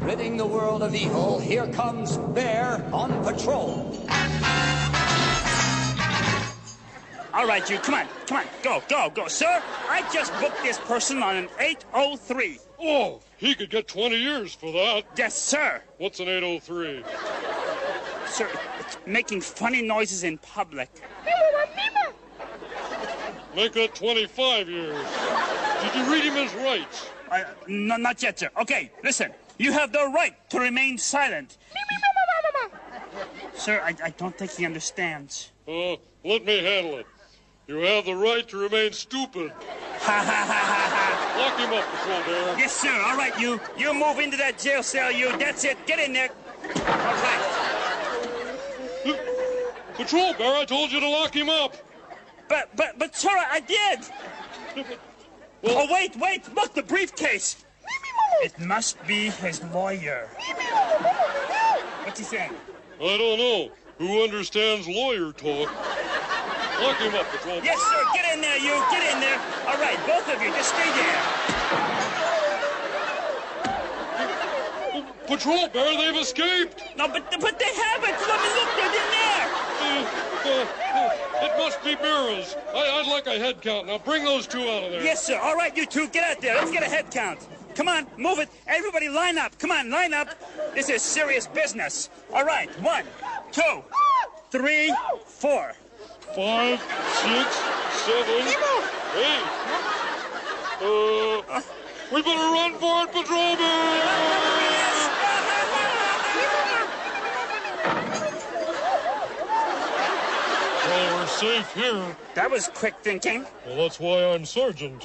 Ridding the world of evil, here comes Bear on patrol. All right, you, come on, go. Sir, I just booked this person on an 803. Oh, he could get 20 years for that. Yes, sir. What's an 803? Sir, it's making funny noises in public. Make that 25 years. Did you read him his rights? No, not yet, sir. Okay, listen. You have the right to remain silent. Sir, I don't think he understands. Let me handle it. You have the right to remain stupid. Lock him up, Patrol Bear. Yes, sir. All right, you move into that jail cell, you. That's it. Get in there. All right. Patrol Bear, I told you to lock him up. But, sir, I did. Well, oh, wait. Look, the briefcase. It must be his lawyer. What's he saying? I don't know. Who understands lawyer talk? Lock him up, Patrol Bear. Yes, sir. Get in there, you. Get in there. All right, both of you, just stay there. Patrol Bear, they've escaped. No, but they haven't. Let me look. They're in there. It must be mirrors. I'd like a head count. Now bring those two out of there. Yes, sir. All right, you two, get out there. Let's get a head count. Come on, move it. Everybody line up. Come on, line up. This is serious business. All right, 1, 2, 3, 4. 5, 6, 7, 8. We better run for it, Patrol Bear! Well, we're safe here. That was quick thinking. Well, that's why I'm sergeant.